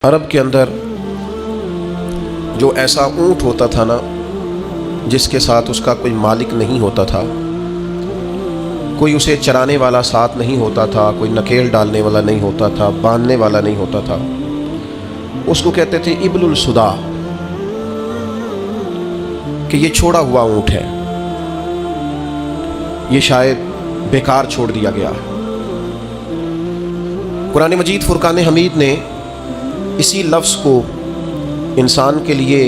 عرب کے اندر جو ایسا اونٹ ہوتا تھا نا، جس کے ساتھ اس کا کوئی مالک نہیں ہوتا تھا، کوئی اسے چرانے والا ساتھ نہیں ہوتا تھا، کوئی نکیل ڈالنے والا نہیں ہوتا تھا، باندھنے والا نہیں ہوتا تھا، اس کو کہتے تھے ابل السدا، کہ یہ چھوڑا ہوا اونٹ ہے، یہ شاید بیکار چھوڑ دیا گیا ہے۔ قرآن مجید فرقان حمید نے اسی لفظ کو انسان کے لیے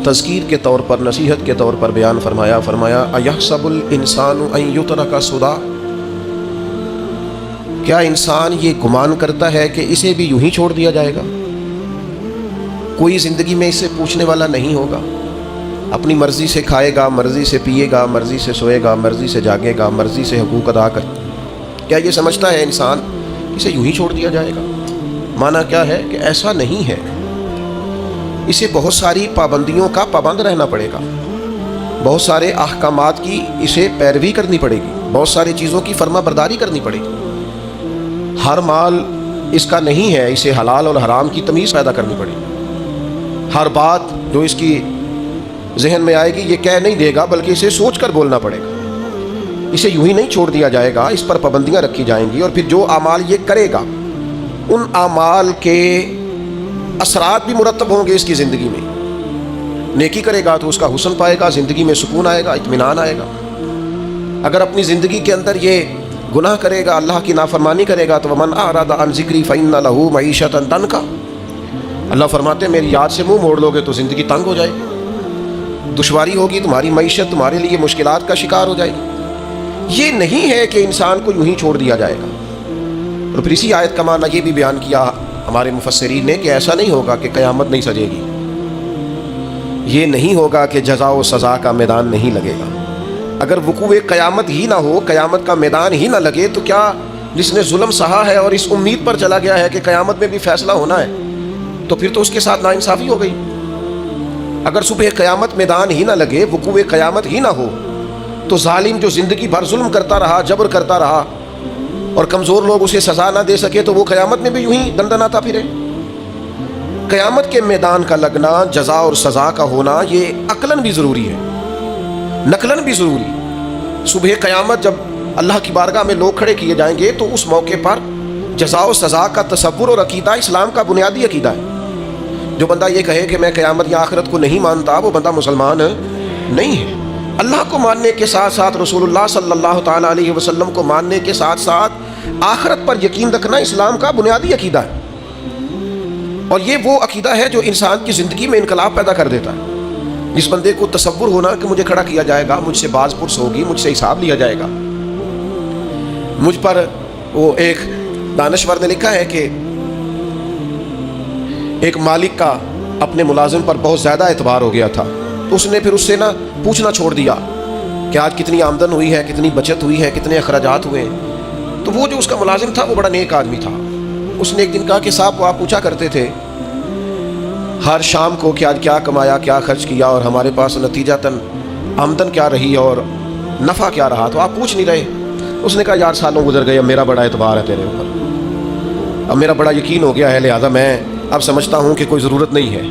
تذکیر کے طور پر، نصیحت کے طور پر بیان فرمایا اَيَحْسَبُ الْإِنسَانُ أَن يُتْرَكَ سُدًى، کیا انسان یہ گمان کرتا ہے کہ اسے بھی یوں ہی چھوڑ دیا جائے گا؟ کوئی زندگی میں اس سے پوچھنے والا نہیں ہوگا، اپنی مرضی سے کھائے گا، مرضی سے پیے گا، مرضی سے سوئے گا، مرضی سے جاگے گا، مرضی سے حقوق ادا کر۔ کیا یہ سمجھتا ہے انسان اسے یوں ہی چھوڑ دیا جائے گا؟ معنی کیا ہے کہ ایسا نہیں ہے، اسے بہت ساری پابندیوں کا پابند رہنا پڑے گا، بہت سارے احکامات کی اسے پیروی کرنی پڑے گی، بہت ساری چیزوں کی فرما برداری کرنی پڑے گی۔ ہر مال اس کا نہیں ہے، اسے حلال اور حرام کی تمیز پیدا کرنی پڑے گی۔ ہر بات جو اس کی ذہن میں آئے گی یہ کہہ نہیں دے گا، بلکہ اسے سوچ کر بولنا پڑے گا۔ اسے یوں ہی نہیں چھوڑ دیا جائے گا، اس پر پابندیاں رکھی جائیں گی، اور پھر جو اعمال یہ کرے گا ان اعمال کے اثرات بھی مرتب ہوں گے اس کی زندگی میں۔ نیکی کرے گا تو اس کا حسن پائے گا، زندگی میں سکون آئے گا، اطمینان آئے گا۔ اگر اپنی زندگی کے اندر یہ گناہ کرے گا، اللہ کی نافرمانی کرے گا، تو وَمَنْ أَعْرَضَ عَنْ ذِكْرِي فَإِنَّ لَهُ مَعِيشَةً ضَنْكًا، اللہ فرماتے ہیں میری یاد سے منہ موڑ لو گے تو زندگی تنگ ہو جائے گی، دشواری ہوگی، تمہاری معیشت تمہارے لیے مشکلات کا شکار ہو جائے گی۔ یہ نہیں ہے کہ انسان کو یوں ہی چھوڑ دیا جائے گا۔ اور پھر اسی آیت کا معنی یہ بھی بیان کیا ہمارے مفسرین نے کہ ایسا نہیں ہوگا کہ قیامت نہیں سجے گی، یہ نہیں ہوگا کہ جزا و سزا کا میدان نہیں لگے گا۔ اگر وقوع قیامت ہی نہ ہو، قیامت کا میدان ہی نہ لگے، تو کیا جس نے ظلم سہا ہے اور اس امید پر چلا گیا ہے کہ قیامت میں بھی فیصلہ ہونا ہے، تو پھر تو اس کے ساتھ ناانصافی ہو گئی۔ اگر صبح قیامت میدان ہی نہ لگے، وقوع قیامت ہی نہ ہو، تو ظالم جو زندگی بھر ظلم کرتا رہا، جبر کرتا رہا، اور کمزور لوگ اسے سزا نہ دے سکے، تو وہ قیامت میں بھی یوں ہی دندناتا پھرے۔ قیامت کے میدان کا لگنا، جزا اور سزا کا ہونا، یہ عقلاً بھی ضروری ہے، نقلاً بھی ضروری۔ صبح قیامت جب اللہ کی بارگاہ میں لوگ کھڑے کیے جائیں گے تو اس موقع پر جزا و سزا کا تصور اور عقیدہ اسلام کا بنیادی عقیدہ ہے۔ جو بندہ یہ کہے کہ میں قیامت یا آخرت کو نہیں مانتا، وہ بندہ مسلمان نہیں ہے۔ اللہ کو ماننے کے ساتھ ساتھ، رسول اللہ صلی اللہ تعالیٰ علیہ وسلم کو ماننے کے ساتھ ساتھ آخرت پر یقین رکھنا اسلام کا بنیادی عقیدہ ہے، اور یہ وہ عقیدہ ہے جو انسان کی زندگی میں انقلاب پیدا کر دیتا ہے۔ جس بندے کو تصور ہونا کہ مجھے کھڑا کیا جائے گا، مجھ سے باز پرس ہوگی، مجھ سے حساب لیا جائے گا، مجھ پر، وہ ایک دانشور نے لکھا ہے کہ ایک مالک کا اپنے ملازم پر بہت زیادہ اعتبار ہو گیا تھا، تو اس نے پھر اس سے نہ پوچھنا چھوڑ دیا کہ آج کتنی آمدن ہوئی ہے، کتنی بچت ہوئی ہے، کتنے اخراجات ہوئے ہیں۔ تو وہ جو اس کا ملازم تھا وہ بڑا نیک آدمی تھا، اس نے ایک دن کہا کہ صاحب وہ آپ پوچھا کرتے تھے ہر شام کو کہ آج کیا کمایا، کیا خرچ کیا، اور ہمارے پاس نتیجتاً آمدن کیا رہی اور نفع کیا رہا، تو آپ پوچھ نہیں رہے۔ اس نے کہا یار سالوں گزر گئے، اب میرا بڑا اعتبار ہے تیرے اوپر، اب میرا بڑا یقین ہو گیا ہے، لہٰذا میں اب سمجھتا ہوں کہ کوئی ضرورت نہیں ہے۔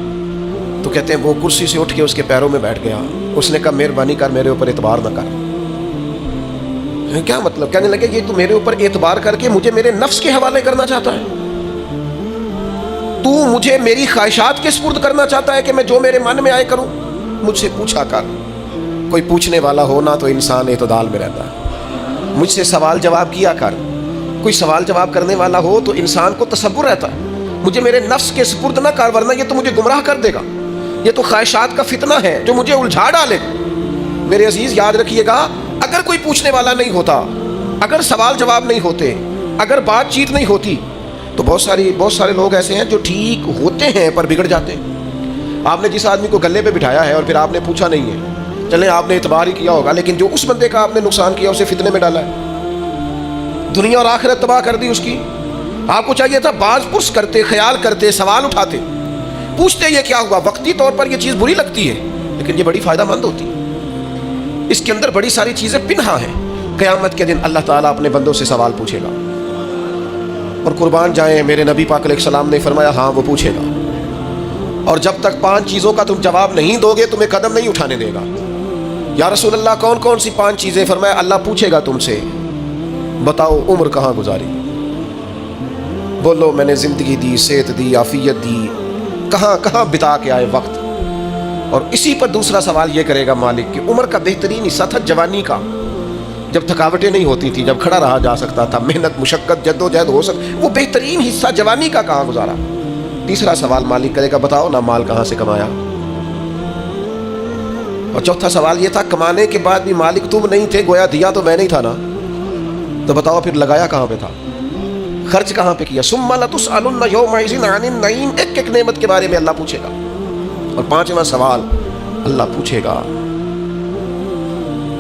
تو کہتے ہیں وہ کرسی سے اٹھ کے اس کے پیروں میں بیٹھ گیا۔ اس نے کہا مہربانی کر، میرے اوپر اعتبار نہ کر۔ کیا مطلب؟ کہنے لگے یہ تو میرے اوپر اعتبار کر کے مجھے میرے نفس کے حوالے کرنا چاہتا ہے، تو مجھے میری خواہشات کے سپرد کرنا چاہتا ہے کہ میں جو میرے من میں آئے کروں۔ مجھ سے پوچھا کر، کوئی پوچھنے والا ہونا تو انسان اعتدال میں رہتا ہے۔ مجھ سے سوال جواب کیا کر، کوئی سوال جواب کرنے والا ہو تو انسان کو تصور رہتا ہے۔ مجھے میرے نفس کے سپرد نہ کر، ورنہ یہ تو مجھے گمراہ کر دے گا، یہ تو خواہشات کا فتنہ ہے جو مجھے الجھا ڈالے۔ میرے عزیز یاد رکھیے گا، اگر کوئی پوچھنے والا نہیں ہوتا، اگر سوال جواب نہیں ہوتے، اگر بات چیت نہیں ہوتی، تو بہت سارے لوگ ایسے ہیں جو ٹھیک ہوتے ہیں پر بگڑ جاتے ہیں۔ آپ نے جس آدمی کو گلے پہ بٹھایا ہے اور پھر آپ نے پوچھا نہیں ہے، چلیں آپ نے اعتبار ہی کیا ہوگا، لیکن جو اس بندے کا آپ نے نقصان کیا اسے فتنے میں ڈالا ہے، دنیا اور آخرت تباہ کر دی اس کی۔ آپ کو چاہیے تھا باز پرس کرتے، خیال کرتے، سوال اٹھاتے، پوچھتے یہ کیا ہوا۔ وقتی طور پر یہ چیز بری لگتی ہے لیکن یہ بڑی فائدہ مند ہوتی ہے، اس کے اندر بڑی ساری چیزیں پنہا ہیں۔ قیامت کے دن اللہ تعالیٰ اپنے بندوں سے سوال پوچھے گا، اور قربان جائیں میرے نبی پاک علیہ السلام نے فرمایا ہاں وہ پوچھے گا، اور جب تک 5 چیزوں کا تم جواب نہیں دو گے تمہیں قدم نہیں اٹھانے دے گا۔ یا رسول اللہ کون کون سی 5 چیزیں؟ فرمایا اللہ پوچھے گا تم سے، بتاؤ عمر کہاں گزاری، بولو میں نے زندگی دی، صحت دی، عافیت دی، کہاں کہاں بتا کے آئے وقت۔ اور اسی پر دوسرا سوال یہ کرے گا مالک کہ عمر کا بہترین حصہ تھا جوانی کا، جب تھکاوٹیں نہیں ہوتی تھی، جب کھڑا رہا جا سکتا تھا، محنت مشقت جد و جہد ہو سکتی، وہ بہترین حصہ جوانی کا کہاں گزارا۔ تیسرا سوال مالک کرے گا بتاؤ نا مال کہاں سے کمایا۔ اور چوتھا سوال یہ تھا کمانے کے بعد بھی مالک تم نہیں تھے، گویا دیا تو میں نہیں تھا نا، تو بتاؤ پھر لگایا کہاں پہ تھا، خرچ کہاں پہ کیا۔ ثم لتسألن یومئذ عن النعیم، ایک ایک نعمت کے بارے میں اللہ پوچھے گا۔ اور 5واں سوال اللہ پوچھے گا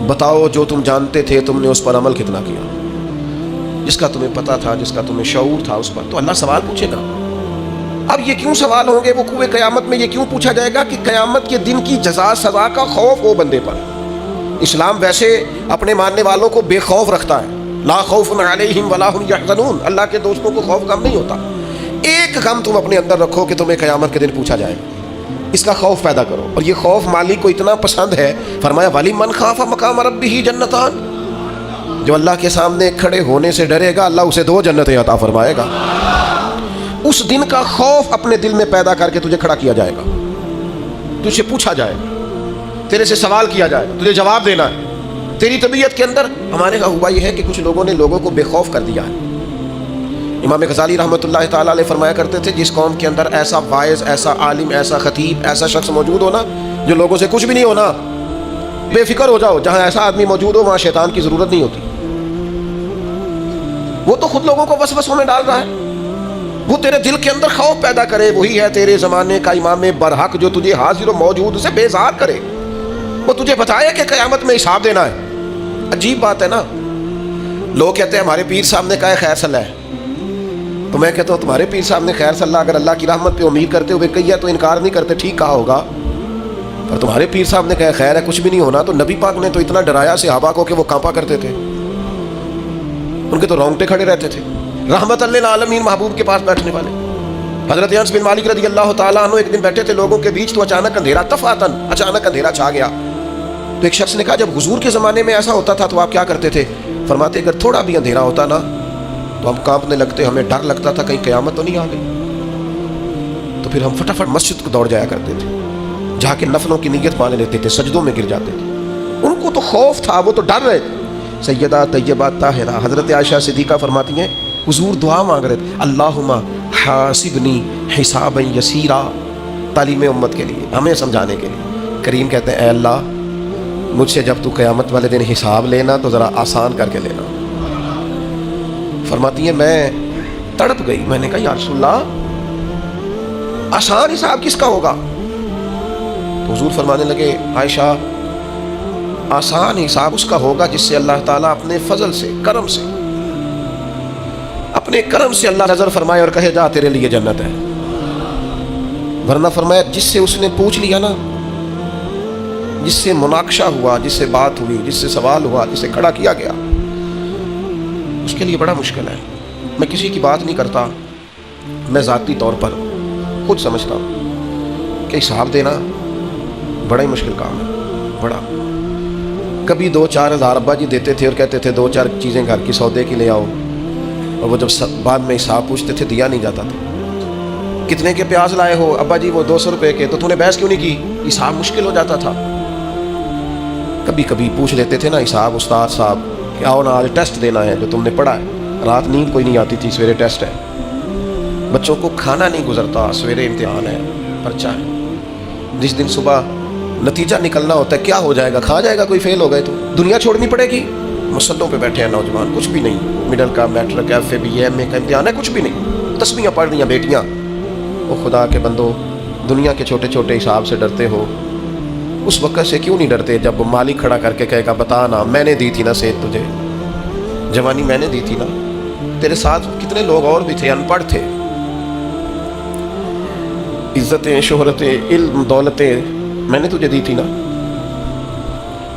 بتاؤ جو تم جانتے تھے تم نے اس پر عمل کتنا کیا، جس کا تمہیں پتا تھا، جس کا تمہیں شعور تھا اس پر تو اللہ سوال پوچھے گا۔ اب یہ کیوں سوال ہوں گے وقوع قیامت میں؟ یہ کیوں پوچھا جائے گا کہ قیامت کے دن کی جزا سزا کا خوف ہو بندے پر۔ اسلام ویسے اپنے ماننے والوں کو بے خوف رکھتا ہے، لا خوف علیہم ولا ہم یحزنون، اللہ کے دوستوں کو خوف غم نہیں ہوتا۔ ایک غم تم اپنے اندر رکھو کہ تمہیں قیامت کے دن پوچھا جائے گا، اس کا خوف پیدا کرو۔ اور یہ خوف مالک کو اتنا پسند ہے، فرمایا وَلِمَنْ خَافَ مَقَامَ رَبِّهِ جَنَّتَانِ، جو اللہ کے سامنے کھڑے ہونے سے ڈرے گا اللہ اسے 2 جنتیں عطا فرمائے گا۔ اس دن کا خوف اپنے دل میں پیدا کر کے تجھے کھڑا کیا جائے گا، تجھے پوچھا جائے گا، تیرے سے سوال کیا جائے گا، تجھے جواب دینا ہے۔ تیری طبیعت کے اندر ہمارے ہاں ہوا یہ ہے کہ کچھ لوگوں نے لوگوں کو بے خوف کر دیا ہے۔ امام غزالی رحمۃ اللہ تعالیٰ علیہ فرمایا کرتے تھے جس قوم کے اندر ایسا واعظ، ایسا عالم، ایسا خطیب، ایسا شخص موجود ہونا جو لوگوں سے کچھ بھی نہیں ہونا، بے فکر ہو جاؤ، جہاں ایسا آدمی موجود ہو وہاں شیطان کی ضرورت نہیں ہوتی۔ وہ تو خود لوگوں کو وسوسوں میں ڈال رہا ہے، وہ تیرے دل کے اندر خوف پیدا کرے، وہی ہے تیرے زمانے کا امام برحق جو تجھے حاضر و موجود سے بیزار کرے، وہ تجھے بتایا کہ قیامت میں حساب دینا ہے۔ عجیب بات ہے نا، لوگ کہتے ہیں ہمارے پیر صاحب نے کہا خیر صلاح ہے، تو میں کہتا ہوں تمہارے پیر صاحب نے خیر صلاح اگر اللہ کی رحمت پہ امید کرتے ہوئے کہی ہے تو انکار نہیں کرتے، ٹھیک کہا ہوگا، پر تمہارے پیر صاحب نے کہا خیر ہے کچھ بھی نہیں ہونا، تو نبی پاک نے تو اتنا ڈرایا صحابہ کو کہ وہ کانپا کرتے تھے، ان کے تو رونگٹے کھڑے رہتے تھے۔ رحمت للعالمین محبوب کے پاس بیٹھنے والے حضرت انس بن مالک رضی اللہ تعالیٰ عنہ ایک دن بیٹھے تھے لوگوں کے بیچ، تو اچانک اندھیرا، تفاتن اچانک اندھیرا چھا گیا۔ تو ایک شخص نے کہا جب حضور کے زمانے میں ایسا ہوتا تھا تو آپ کیا کرتے تھے؟ فرماتے اگر تھوڑا بھی اندھیرا ہوتا نا تو ہم کانپنے لگتے، ہمیں ڈر لگتا تھا کہیں قیامت تو نہیں آ گئی، تو پھر ہم فٹافٹ مسجد کو دوڑ جایا کرتے تھے، جا کے نفلوں کی نیت مان لیتے تھے، سجدوں میں گر جاتے تھے۔ ان کو تو خوف تھا، وہ تو ڈر رہے تھے۔ سیدہ طیبہ طاہرہ حضرت عائشہ صدیقہ فرماتی ہیں حضور دعا مانگ رہے تھے اللہم حاسبنی حسابا یسیرا، تعلیم امت کے لیے، ہمیں سمجھانے کے لیے۔ کریم کہتے ہیں اے اللہ مجھ سے جب تو قیامت والے دن حساب لینا تو ذرا آسان کر کے لینا۔ فرماتی ہیں میں تڑپ گئی، میں نے کہا یا رسول اللہ آسان حساب کس کا ہوگا؟ تو حضور فرمانے لگے عائشہ آسان حساب اس کا ہوگا جس سے اللہ تعالیٰ اپنے فضل سے، کرم سے، اپنے کرم سے اللہ نظر فرمائے اور کہے جا تیرے لیے جنت ہے۔ ورنہ فرمایا جس سے اس نے پوچھ لیا نا، جس سے مناقشہ ہوا، جس سے بات ہوئی، جس سے سوال ہوا، جس سے کھڑا کیا گیا، اس کے لیے بڑا مشکل ہے۔ میں کسی کی بات نہیں کرتا، میں ذاتی طور پر خود سمجھتا ہوں کہ حساب دینا بڑا ہی مشکل کام ہے، بڑا۔ کبھی 2-4 ہزار ابا جی دیتے تھے اور کہتے تھے 2-4 چیزیں گھر کی سودے کی لے آؤ، اور وہ جب بعد میں حساب پوچھتے تھے دیا نہیں جاتا تھا۔ کتنے کے پیاز لائے ہو ابا جی؟ وہ 200 روپے کے، تو تو نے بحث کیوں نہیں کی؟ حساب مشکل ہو جاتا تھا۔ کبھی کبھی پوچھ لیتے تھے نا حساب استاد صاحب کہ آؤ نا آج ٹیسٹ دینا ہے جو تم نے پڑھا ہے، رات نیند کوئی نہیں آتی تھی، سویرے ٹیسٹ ہے، بچوں کو کھانا نہیں گزرتا، سویرے امتحان ہے، پرچہ ہے، جس دن صبح نتیجہ نکلنا ہوتا ہے کیا ہو جائے گا، کھا جائے گا کوئی فیل ہو گئے تو دنیا چھوڑنی پڑے گی۔ مسلوں پہ بیٹھے ہیں نوجوان، کچھ بھی نہیں، مڈل کا، میٹرک کا، FA BA MA کا امتحان ہے، کچھ بھی نہیں، تسبیحاں پڑھ رہی ہیں بیٹیاں۔ وہ خدا کے بندو دنیا کے چھوٹے چھوٹے حساب سے ڈرتے ہو، اس وقت سے کیوں نہیں ڈرتے جب مالک کھڑا کر کے کہے گا بتا نا میں نے دی تھی نا صحت تجھے، جوانی میں نے دی تھی نا، تیرے ساتھ کتنے لوگ اور بھی تھے ان پڑھ تھے، عزتیں، شہرتیں، علم، دولتیں میں نے تجھے دی تھی نا،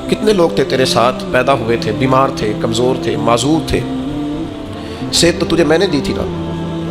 کتنے لوگ تھے تیرے ساتھ پیدا ہوئے تھے، بیمار تھے، کمزور تھے، معذور تھے، صحت تو تجھے میں نے دی تھی نا۔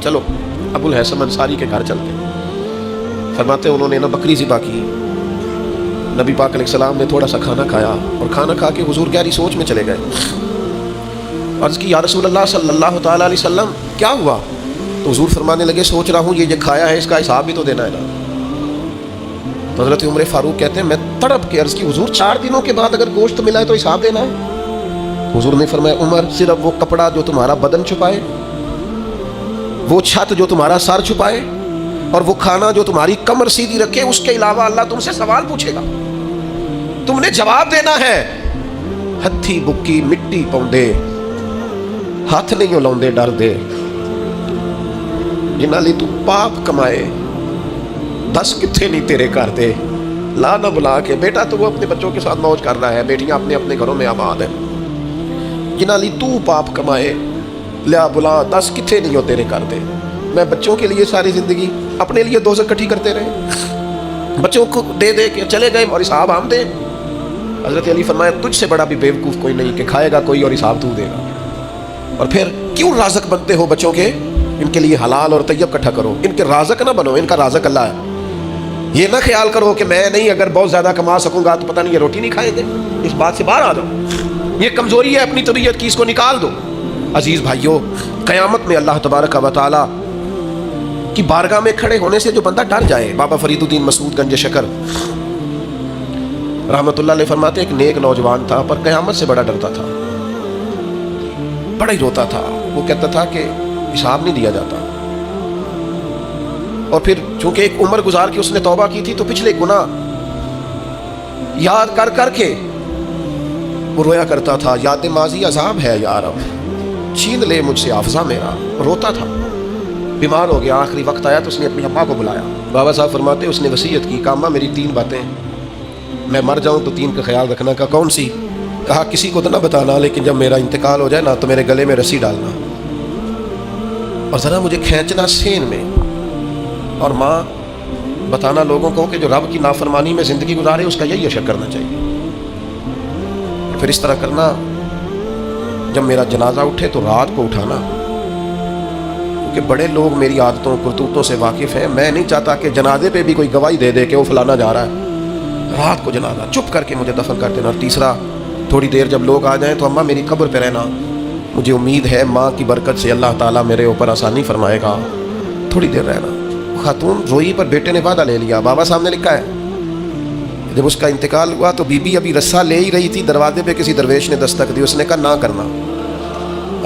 چلو ابو الحسن انصاری کے گھر چلتے. فرماتے انہوں نے نا بکری ذبح کی. نبی پاک علیہ السلام نے تھوڑا سا کھانا کھایا اور کھانا کھا کے حضور گہری سوچ میں چلے گئے. عرض کی یا رسول اللہ صلی اللہ تعالیٰ علیہ وسلم کیا ہوا؟ تو حضور فرمانے لگے سوچ رہا ہوں یہ کھایا ہے اس کا حساب بھی تو دینا ہے نا. تو حضرت عمر فاروق کہتے ہیں میں تڑپ کے عرض کی حضور 4 دنوں کے بعد اگر گوشت ملا ہے تو حساب دینا ہے؟ حضور نے فرمایا عمر صرف وہ کپڑا جو تمہارا بدن چھپائے، وہ چھت جو تمہارا سر چھپائے، اور وہ کھانا جو تمہاری کمر سیدھی رکھے، اس کے علاوہ اللہ تم سے سوال پوچھے گا، تم نے جواب دینا ہے. ہتھی بکی مٹی پاؤندے ہاتھ نہیں لاؤندے ڈر دے، جنہاں لئی تو پاپ کمائے دس کتھے نہیں تیرے کر دے. لا نہ بلا کے بیٹا تو وہ اپنے بچوں کے ساتھ موج کر رہا ہے، بیٹیاں اپنے اپنے گھروں میں آباد ہیں. جنہاں لئی تو پاپ کمائے لیا بلا دس کتھے نہیں ہو تیرے کر دے. میں بچوں کے لیے ساری زندگی اپنے لیے دوزخ کٹھی کرتے رہے، بچوں کو دے دے کے چلے گئے اور حساب ہم دیں. حضرت علی فرمایا تجھ سے بڑا بھی بیوقوف کوئی نہیں کہ کھائے گا کوئی اور حساب تو دے گا. اور پھر کیوں رازق بنتے ہو بچوں کے؟ ان کے لیے حلال اور طیب کٹھا کرو، ان کے رازق نہ بنو، ان کا رازق اللہ ہے. یہ نہ خیال کرو کہ میں نہیں اگر بہت زیادہ کما سکوں گا تو پتہ نہیں یہ روٹی نہیں کھائیں گے. اس بات سے باہر آ جاؤ، یہ کمزوری ہے اپنی طبیعت کی، اس کو نکال دو. عزیز بھائیوں، قیامت میں اللہ تبارک و تعالی کی بارگاہ میں کھڑے ہونے سے جو بندہ ڈر جائے. بابا فرید الدین مسعود گنج شکر رحمۃ اللہ علیہ فرماتے ایک نیک نوجوان تھا پر قیامت سے بڑا ڈرتا تھا، بڑا ہی روتا تھا. وہ کہتا تھا کہ حساب نہیں دیا جاتا. اور پھر چونکہ ایک عمر گزار کے اس نے توبہ کی تھی تو پچھلے گناہ یاد کر کر کے وہ رویا کرتا تھا. یاد ماضی عذاب ہے یا رب، چھین لے مجھ سے حافظہ میرا. روتا تھا، بیمار ہو گیا، آخری وقت آیا تو اس نے اپنی اماں کو بلایا. بابا صاحب فرماتے اس نے وصیت کی کہ اماں میری 3 باتیں، میں مر جاؤں تو 3 کا خیال رکھنا. کا کون سی؟ کہا کسی کو تو نہ بتانا، لیکن جب میرا انتقال ہو جائے نا تو میرے گلے میں رسی ڈالنا اور ذرا مجھے کھینچنا سین میں. اور ماں بتانا لوگوں کو کہ جو رب کی نافرمانی میں زندگی گزارے اس کا یہی اشر کرنا چاہیے. پھر اس طرح کرنا جب میرا جنازہ اٹھے تو رات کو اٹھانا، کیونکہ بڑے لوگ میری عادتوں کرتوتوں سے واقف ہیں. میں نہیں چاہتا کہ جنازے پہ بھی کوئی گواہی دے دے کہ وہ فلانا جا رہا ہے. رات کو جنازہ چپ کر کے مجھے دفن کر دینا. اور تیسرا تھوڑی دیر جب لوگ آ جائیں تو اماں میری قبر پہ رہنا، مجھے امید ہے ماں کی برکت سے اللہ تعالیٰ میرے اوپر آسانی فرمائے گا، تھوڑی دیر رہنا. خاتون روئی پر بیٹے نے وعدہ لے لیا. بابا صاحب نے لکھا ہے جب اس کا انتقال ہوا تو بی بی ابھی رسہ لے ہی رہی تھی، دروازے پہ کسی درویش نے دستک دی. اس نے کہا نہ کرنا،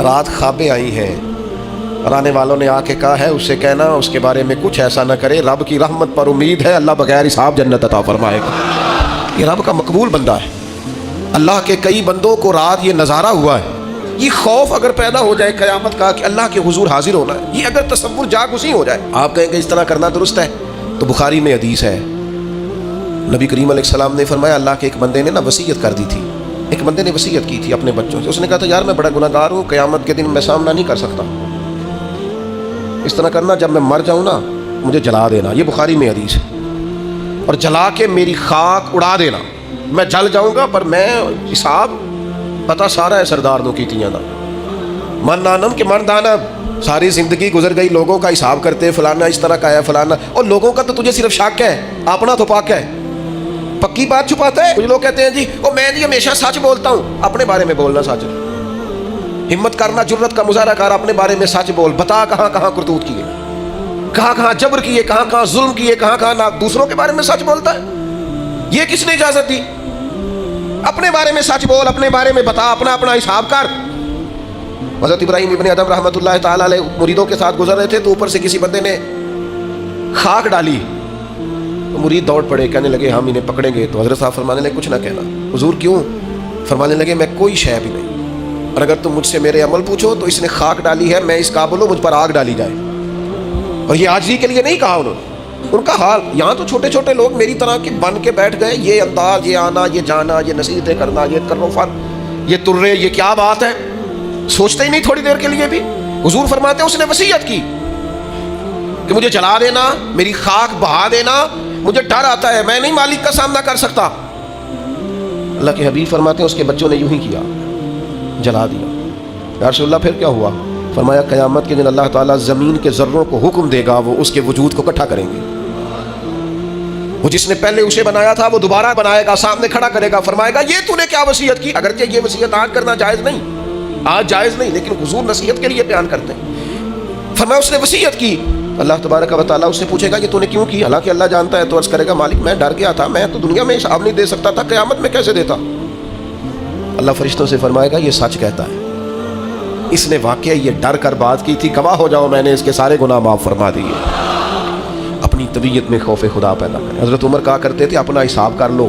رات خوابیں آئی ہیں اور آنے والوں نے آ کے کہا ہے اس سے کہنا اس کے بارے میں کچھ ایسا نہ کرے، رب کی رحمت پر امید ہے، اللہ بغیر حساب جنت عطا فرمائے گا. یہ رب کا مقبول بندہ ہے. اللہ کے کئی بندوں کو رات یہ نظارہ ہوا ہے. یہ خوف اگر پیدا ہو جائے قیامت کا کہ اللہ کے حضور حاضر ہونا ہے، یہ اگر تصور جاگ اسی ہو جائے، آپ کہیں کہ اس طرح کرنا درست ہے، تو بخاری میں حدیث ہے نبی کریم علیہ السلام نے فرمایا اللہ کے ایک بندے نے نا وصیت کر دی تھی. ایک بندے نے وصیت کی تھی اپنے بچوں سے. اس نے کہا تھا یار میں بڑا گناہ گار ہوں، قیامت کے دن میں سامنا نہیں کر سکتا. اس طرح کرنا جب میں مر جاؤں نا مجھے جلا دینا. یہ بخاری میں حدیث ہے. اور جلا کے میری خاک اڑا دینا. میں جل جاؤں گا پر میں حساب پتہ سارا ہے سردار دو کی تیاں دا من نانم کہ من دانم. ساری زندگی گزر گئی لوگوں کا حساب کرتے، فلانا اس طرح کا ہے فلانا، اور لوگوں کا تو تجھے صرف شک ہے، اپنا تو پاک ہے. پکی بات چھپاتا ہے. کچھ لوگ کہتے ہیں جی وہ میں نہیں ہمیشہ سچ بولتا ہوں. اپنے بارے میں بولنا سچ، ہمت کرنا، جرت کا مظاہرہ کر، اپنے بارے میں سچ بول. بتا کہاں کہاں کرتوت کیے، کہاں کہاں جبر کیے، کہاں کہاں ظلم کیے، کہاں کہاں دوسروں کے بارے میں سچ بولتا ہے. یہ کس نے اجازت دی؟ اپنے بارے میں سچ بول، اپنے بارے میں بتا، اپنا اپنا حساب کر. حضرت ابراہیم ابن ادم رحمۃ اللہ تعالیٰ علیہ مریدوں کے ساتھ گزر رہے تھے تو اوپر سے کسی بندے نے خاک ڈالی. تو مرید دوڑ پڑے، کہنے لگے ہم انہیں پکڑیں گے. تو حضرت صاحب فرمانے لگے کچھ نہ کہنا. حضور کیوں؟ فرمانے لگے میں کوئی شے بھی نہیں، اور اگر تم مجھ سے میرے عمل پوچھو تو اس نے خاک ڈالی ہے، میں اس قابل ہوں مجھ پر آگ ڈالی جائے. اور یہ عاجزی کے لیے نہیں کہا انہوں نے. ان کا حال یہاں تو چھوٹے چھوٹے لوگ میری طرح کے بن کے بیٹھ گئے. یہ انداز، یہ آنا، یہ جانا، یہ نصیحتیں کرنا، یہ کرو فر، یہ ترے، یہ کیا بات ہے؟ سوچتے ہی نہیں تھوڑی دیر کے لیے بھی. حضور فرماتے ہیں اس نے وصیت کی کہ مجھے جلا دینا، میری خاک بہا دینا، مجھے ڈر آتا ہے، میں نہیں مالک کا سامنا کر سکتا. اللہ کے حبیب فرماتے ہیں اس کے بچوں نے یوں ہی کیا، جلا دیا. یا رسول اللہ پھر کیا ہوا؟ فرمایا قیامت کے دن اللہ تعالیٰ زمین کے ذروں کو حکم دے گا، وہ اس کے وجود کو اکٹھا کریں گے. وہ جس نے پہلے اسے بنایا تھا وہ دوبارہ بنائے گا، سامنے کھڑا کرے گا، فرمائے گا یہ تو نے کیا وصیت کی. اگرچہ یہ وصیت آج کرنا جائز نہیں، آج جائز نہیں، لیکن حضور نصیحت کے لیے بیان کرتے ہیں. فرمایا اس نے وصیت کی. اللہ تبارک و تعالیٰ اس سے پوچھے گا یہ تو نے کیوں کی؟ حالانکہ اللہ جانتا ہے. تو عرض کرے گا مالک میں ڈر گیا تھا، میں تو دنیا میں حساب نہیں دے سکتا تھا، قیامت میں کیسے دیتا. اللہ فرشتوں سے فرمائے گا یہ سچ کہتا ہے، اس نے واقعی یہ ڈر کر بات کی تھی، گواہ ہو جاؤ میں نے اس کے سارے گناہ معاف فرما دیے. اپنی طبیعت میں خوف خدا پیدا کریں. حضرت عمر کہا کرتے تھے اپنا حساب کر لو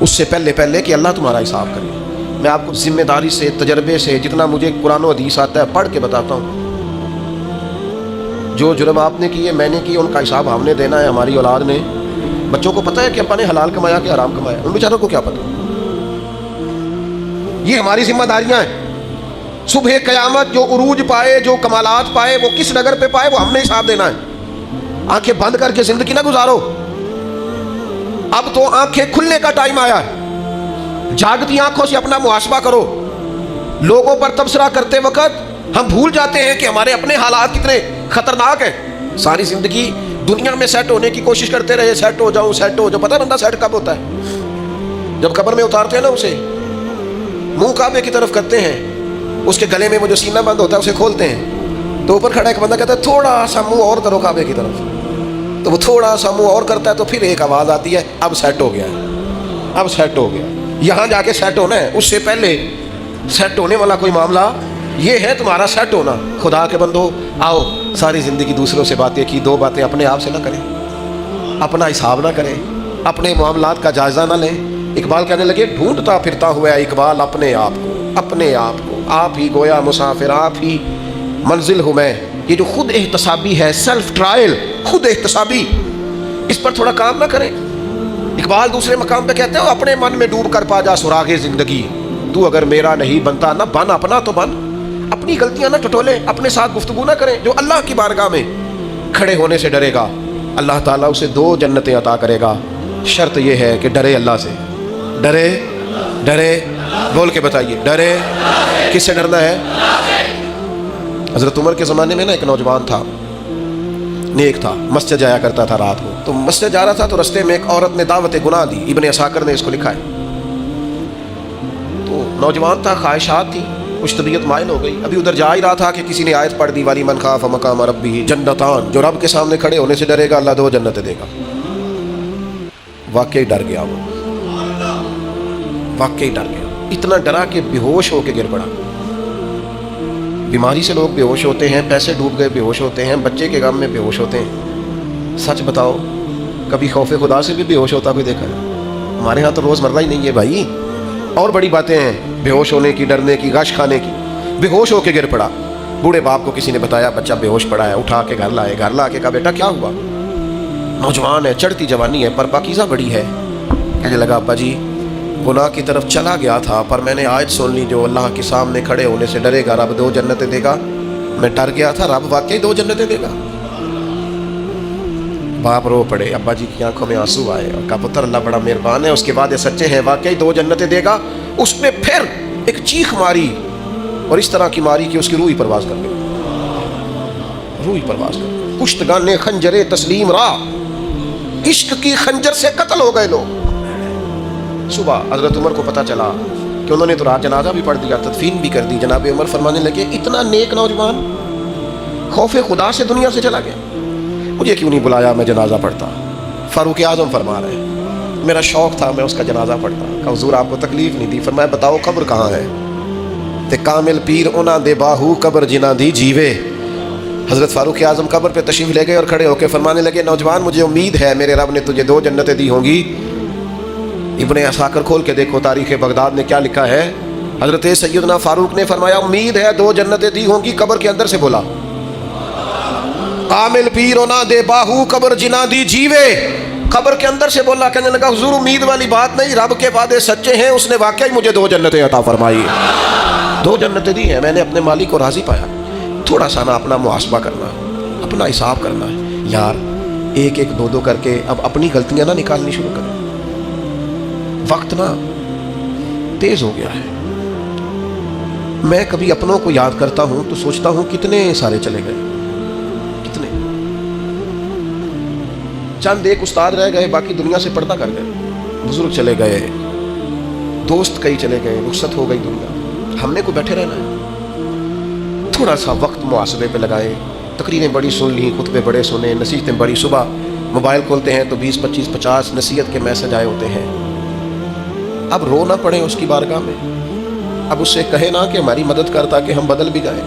اس سے پہلے کہ اللہ تمہارا حساب کرے. میں آپ کو ذمہ داری سے، تجربے سے، جتنا مجھے قرآن و حدیث آتا ہے پڑھ کے بتاتا ہوں. جو جرم آپ نے کیے، میں نے کیے، ان کا حساب ہم نے دینا ہے، ہماری اولاد نے. بچوں کو پتہ ہے کہ ابا نے حلال کمایا کہ حرام کمایا، ان بیچاروں کو کیا پتہ. یہ ہماری ذمہ داریاں ہیں. صبح قیامت جو عروج پائے، جو کمالات پائے، وہ کس نگر پہ پائے، وہ ہم نے حساب دینا ہے. آنکھیں بند کر کے زندگی نہ گزارو. اب تو آنکھیں کھلنے کا ٹائم آیا ہے. جاگتی آنکھوں سے اپنا محاسبہ کرو. لوگوں پر تبصرہ کرتے وقت ہم بھول جاتے ہیں کہ ہمارے اپنے حالات کتنے خطرناک ہیں. ساری زندگی دنیا میں سیٹ ہونے کی کوشش کرتے رہے، سیٹ ہو جاؤں، سیٹ ہو جاؤں. پتہ بندہ سیٹ کب ہوتا ہے؟ جب قبر میں اتارتے ہیں نا اسے، منہ کعبے کی طرف کرتے ہیں، اس کے گلے میں وہ جو سینہ بند ہوتا ہے اسے کھولتے ہیں، تو اوپر کھڑا ایک بندہ کہتا ہے تھوڑا سا منہ اور کرو کعبے کی طرف. تو وہ تھوڑا سا منہ اور کرتا ہے تو پھر ایک آواز آتی ہے اب سیٹ ہو گیا ہے، اب سیٹ ہو گیا. یہاں جا کے سیٹ ہونا ہے، اس سے پہلے سیٹ ہونے والا کوئی معاملہ یہ ہے تمہارا سیٹ ہونا. خدا کے بندو آؤ، ساری زندگی دوسروں سے باتیں کی، دو باتیں اپنے آپ سے نہ کریں، اپنا حساب نہ کریں، اپنے معاملات کا جائزہ نہ لیں. اقبال کہنے لگے ڈھونڈتا پھرتا ہوا ہے اقبال اپنے آپ کو، اپنے آپ کو، آپ ہی گویا مسافر، آپ ہی منزل ہوں میں. یہ جو خود احتسابی ہے، سیلف ٹرائل، خود احتسابی، اس پر تھوڑا کام نہ کریں. اقبال دوسرے مقام پہ کہتے ہیں اپنے من میں ڈوب کر پا جا سراغ زندگی، تو اگر میرا نہیں بنتا نہ بن اپنا تو بن. اپنی غلطیاں نہ ٹٹولے، اپنے ساتھ گفتگو نہ کریں. جو اللہ کی بارگاہ میں کھڑے ہونے سے ڈرے گا اللہ تعالیٰ اسے 2 جنتیں عطا کرے گا. شرط یہ ہے کہ ڈرے اللہ سے. ڈرے بول کے بتائیے، ڈرے کس سے ڈرنا ہے؟ حضرت عمر کے زمانے میں نا ایک نوجوان تھا، نیک تھا، مسجد جایا کرتا تھا رات کو. تو مسجد جا رہا تھا تو رستے میں ایک عورت نے دعوت گناہ دی. ابن عساکر نے اس کو لکھا ہے. تو نوجوان تھا، خواہشات تھی، کچھ طبیعت مائل ہو گئی. ابھی ادھر جا ہی رہا تھا کہ کسی نے آیت پڑھ دی والی من خاف مقام ربہ جنتان، جو رب کے سامنے کھڑے ہونے سے ڈرے گا اللہ 2 جنتیں دے گا. واقعی ڈر گیا، وہ واقعی ڈر گیا. اتنا ڈرا کہ بے ہوش ہو کے گر پڑا. بیماری سے لوگ بے ہوش ہوتے ہیں، پیسے ڈوب گئے بے ہوش ہوتے ہیں، بچے کے غم میں بے ہوش ہوتے ہیں. سچ بتاؤ کبھی خوف خدا سے بھی بے ہوش ہوتا کوئی دیکھا ہے؟ ہمارے ہاں تو روز مرہ ہی نہیں ہے بھائی. اور بڑی باتیں ہیں بے ہوش ہونے کی، ڈرنے کی، غش کھانے کی. بے ہوش ہو کے گر پڑا. بوڑھے باپ کو کسی نے بتایا بچہ بے ہوش پڑا ہے، اٹھا کے گھر لائے. گھر لا کے کہا بیٹا کیا ہوا؟ نوجوان ہے، چڑھتی جوانی ہے، پر پاکیزہ بڑی ہے. کہنے لگا ابا جی گناہ کی طرف چلا گیا تھا، پر میں نے آیت سن لی جو اللہ کے سامنے کھڑے ہونے سے ڈرے گا رب 2 جنتیں دے گا. میں ڈر گیا تھا، رب واقعی 2 جنتیں دے گا. باپ رو پڑے، ابا جی کی آنکھوں میں آنسو آئے اور کہا پتر اللہ بڑا مہربان ہے، اس کے بعد یہ سچے ہیں، واقعی 2 جنتیں دے گا. اس نے پھر ایک چیخ ماری اور اس طرح کی ماری کہ اس کی روح پرواز کر گئی. روح پرواز کر گئی. کشتگان خنجر تسلیم را، عشق کی خنجر سے قتل ہو گئے لوگ. صبح حضرت عمر کو پتہ چلا کہ انہوں نے تو رات جنازہ بھی پڑھ دیا، تدفین بھی کر دی. جناب عمر فرمانے لگے اتنا نیک نوجوان خوف خدا سے دنیا سے چلا گیا، مجھے کیوں نہیں بلایا، میں جنازہ پڑھتا. فاروق اعظم فرما رہے ہیں میرا شوق تھا میں اس کا جنازہ پڑھتا. کہ حضور آپ کو تکلیف نہیں دی؟ فرمایا بتاؤ قبر کہاں ہے؟ تے کامل پیر انہاں دے باہو قبر جنہ دی جیوے. حضرت فاروق اعظم قبر پہ تشریف لے گئے اور کھڑے ہو کے فرمانے لگے نوجوان مجھے امید ہے میرے رب نے تجھے 2 جنتیں دی ہوں گی. ابن عساکر کھول کے دیکھو تاریخ بغداد نے کیا لکھا ہے. حضرت سیدنا فاروق نے فرمایا امید ہے 2 جنتیں دی ہوں گی. قبر کے اندر سے بولا کامل پیر انہاں دے باہو قبر جنہ دی جیوے. قبر کے اندر سے بولا. کہنے لگا حضور امید والی بات نہیں، رب کے وعدے سچے ہیں، اس نے واقعی مجھے 2 جنتیں عطا فرمائی. 2 جنتیں دی ہیں، میں نے اپنے مالک کو راضی پایا. تھوڑا سا نا اپنا محاسبہ کرنا، اپنا حساب کرنا ہے یار. 1-1 2-2 کر کے اب اپنی غلطیاں نہ نکالنی شروع کریں. وقت نا تیز ہو گیا ہے. میں کبھی اپنوں کو یاد کرتا ہوں تو سوچتا ہوں کتنے سارے چلے گئے، کتنے، چند ایک استاد رہ گئے، باقی دنیا سے پردہ کر گئے، بزرگ چلے گئے، دوست کئی چلے گئے، رخصت ہو گئی دنیا۔ ہم نے کو بیٹھے رہنا ہے، تھوڑا سا وقت محاسبے پہ لگائے، تقریریں بڑی سن لی، خطبے بڑے سنے، نصیحتیں بڑی، صبح موبائل کھولتے ہیں تو 20 25 50 نصیحت کے میسج آئے ہوتے ہیں۔ اب رو نہ پڑے اس کی بارگاہ میں، اب اس سے کہے نہ کہ ہماری مدد کر تاکہ ہم بدل بھی جائیں،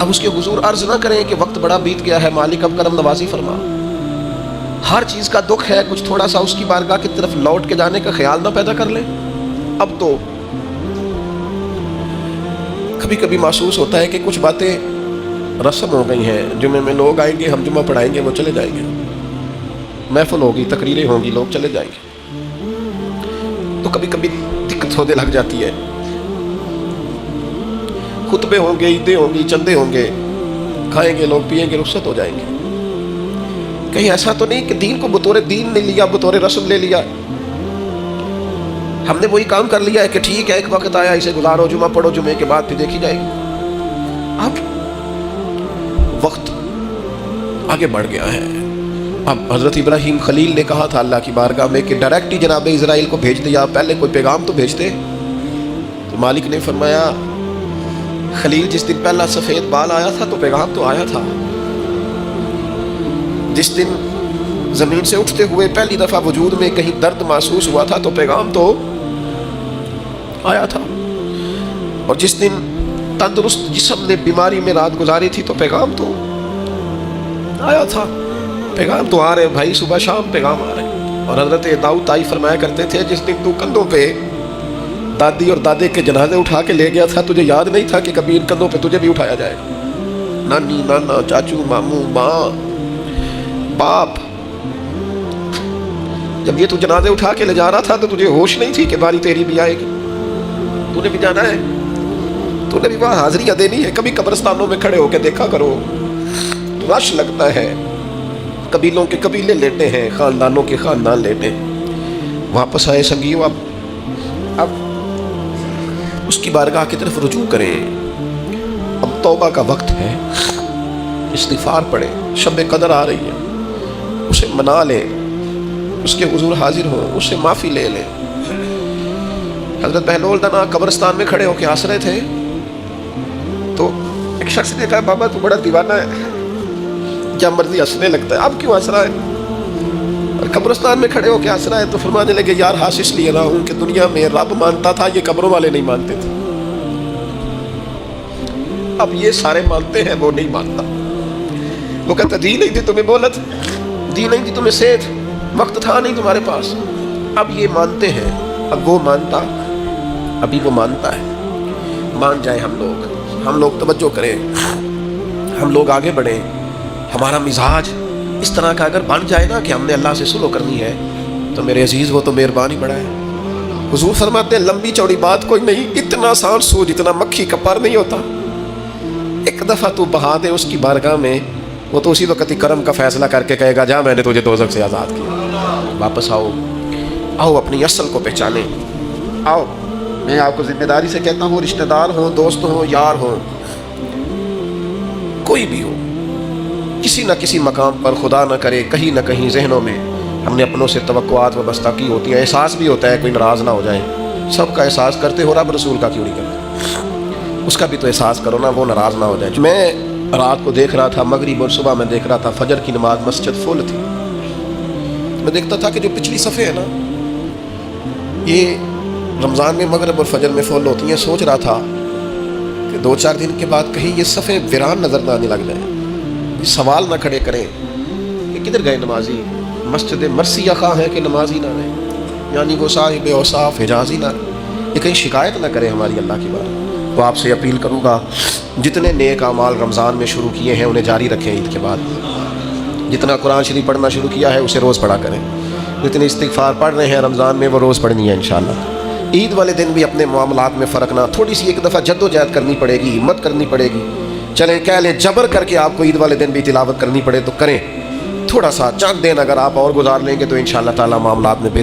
اب اس کے حضور عرض نہ کریں کہ وقت بڑا بیت گیا ہے، مالک اب کرم نوازی فرما۔ ہر چیز کا دکھ ہے، کچھ تھوڑا سا اس کی بارگاہ کی طرف لوٹ کے جانے کا خیال نہ پیدا کر لیں۔ اب تو کبھی کبھی محسوس ہوتا ہے کہ کچھ باتیں رسم ہو گئی ہیں، جمعے میں لوگ آئیں گے، ہم جمعہ پڑھائیں گے، وہ چلے جائیں گے، محفل ہوگی، تقریریں ہوں گی، لوگ چلے جائیں گے، تو کبھی کبھی دقت ہونے لگ جاتی ہے۔ خطبے ہوں گے، عیدیں ہوں گی، چندے ہوں گے، کھائیں گے لوگ، پیئیں گے، رخصت ہو جائیں گے۔ کہیں ایسا تو نہیں کہ دین کو بطور دین نہیں لیا، بطور رسم لے لیا، ہم نے وہی کام کر لیا ہے کہ ٹھیک ہے ایک وقت آیا اسے گزارو، جمعہ پڑھو، جمعے کے بعد پھر دیکھی جائے گی۔ اب وقت آگے بڑھ گیا ہے۔ اب حضرت ابراہیم خلیل نے کہا تھا اللہ کی بارگاہ میں کہ ڈائریکٹ ہی جناب اسرائیل کو بھیج دیا، پہلے کوئی پیغام تو بھیجتے۔ تو مالک نے فرمایا خلیل جس دن پہلا سفید بال آیا تھا تو پیغام تو آیا تھا، جس دن زمین سے اٹھتے ہوئے پہلی دفعہ وجود میں کہیں درد محسوس ہوا تھا تو پیغام تو آیا تھا، اور جس دن تندرست جسم نے بیماری میں رات گزاری تھی تو پیغام تو آیا تھا۔ پیغام تو آ رہے بھائی، صبح شام پیغام آ رہے۔ اور حضرت داؤد طائی فرمایا کرتے تھے جس دن تو کندھوں پہ دادی اور دادے کے جنازے اٹھا کے لے گیا تھا، تجھے یاد نہیں تھا کہ کبھی ان کندھوں پہ تجھے بھی اٹھایا جائے گا۔ نانی، نانا، چاچو، ماموں، ماں، باپ، جب یہ تو جنازے اٹھا کے لے جا رہا تھا تو تجھے ہوش نہیں تھی کہ باری تیری بھی آئے گی، تو نے بھی جانا ہے، تو نے بھی وہاں حاضریاں دینی ہے۔ کبھی قبرستانوں میں کھڑے ہو کے دیکھا کرو، رش لگتا ہے، قبیلوں کے قبیلے لیٹے ہیں، خاندانوں کے خاندان لیٹے۔ واپس آئے سنگیو، اب اس کی بارگاہ کی طرف رجوع کریں۔ اب توبہ کا وقت ہے، استغفار پڑھیں، شب قدر آ رہی ہے، اسے منا لیں، اس کے حضور حاضر ہوں، اس سے معافی لے لیں۔ حضرت بہلول دانا قبرستان میں کھڑے ہو کے ہنس رہے تھے تو ایک شخص نے کہا بابا تو بڑا دیوانہ ہے، کیا مرضی ہنسنے لگتا ہے، اب کیوں ہنس رہا ہے؟ اور قبرستان میں کھڑے ہو کے ہنس رہا ہے تو فرمانے لگے یار ہنس اس لیے رہا ہوں کہ دنیا میں رب مانتا تھا، یہ قبروں والے نہیں مانتے تھے، اب یہ سارے مانتے ہیں، وہ نہیں مانتا۔ وہ کہتا دی نہیں تھی تمہیں مہلت، دی نہیں تھی تمہیں صحت، وقت تھا نہیں تمہارے پاس، اب یہ مانتے ہیں، اب وہ مانتا، ابھی وہ مانتا ہے۔ مان جائیں ہم لوگ توجہ کریں، ہم لوگ آگے بڑھیں، ہمارا مزاج اس طرح کا اگر بن جائے نا کہ ہم نے اللہ سے صلح کرنی ہے تو میرے عزیز وہ تو مہربانی بڑا ہے۔ حضور فرماتے ہیں لمبی چوڑی بات کوئی نہیں، اتنا آسان سو جتنا مکھی کا پر نہیں ہوتا، ایک دفعہ تو بہا دے اس کی بارگاہ میں، وہ تو اسی وقت ہی کرم کا فیصلہ کر کے کہے گا جا میں نے تجھے دوزخ سے آزاد کیا۔ واپس آؤ اپنی اصل کو پہچانیں، آؤ میں آپ کو ذمہ داری سے کہتا ہوں، رشتہ دار ہوں، دوست ہوں، یار ہوں، کوئی بھی ہو، کسی نہ کسی مقام پر خدا نہ کرے کہیں نہ کہیں ذہنوں میں ہم نے اپنوں سے توقعات وابستہ کی ہوتی ہیں، احساس بھی ہوتا ہے کوئی ناراض نہ ہو جائے، سب کا احساس کرتے ہو، رب رسول کا کیوں نہیں کرتے؟ اس کا بھی تو احساس کرو نا، وہ ناراض نہ ہو جائے۔ میں رات کو دیکھ رہا تھا، مغرب اور صبح میں دیکھ رہا تھا، فجر کی نماز مسجد فل تھی، میں دیکھتا تھا کہ جو پچھلی صفیں ہیں نا یہ رمضان میں مغرب اور فجر میں فل ہوتی ہیں، سوچ رہا تھا کہ 2-4 دن کے بعد کہیں یہ صفیں ویران نظر نہ آنے لگ جائیں، سوال نہ کھڑے کریں کہ کدھر گئے نمازی، مسجد مرثیہ خواہ ہے کہ نمازی نہ رہے، یعنی وہ صاحب اوصاف حجازی نہ رہے، یہ کہیں شکایت نہ کرے ہماری اللہ کی بات۔ تو آپ سے اپیل کروں گا جتنے نیک اعمال رمضان میں شروع کیے ہیں انہیں جاری رکھیں عید کے بعد، جتنا قرآن شریف پڑھنا شروع کیا ہے اسے روز پڑھا کریں، جتنے استغفار پڑھ رہے ہیں رمضان میں وہ روز پڑھنی ہے انشاءاللہ۔ عید والے دن بھی اپنے معاملات میں فرق نہ، تھوڑی سی ایک دفعہ جد و جہد کرنی پڑے گی، ہمت کرنی پڑے گی، چلیں کہہ لیں جبر کر کے آپ کو عید والے دن بھی تلاوت کرنی پڑے تو کریں، تھوڑا سا چند دن اگر آپ اور گزار لیں گے تو انشاءاللہ تعالی معاملات میں بہتر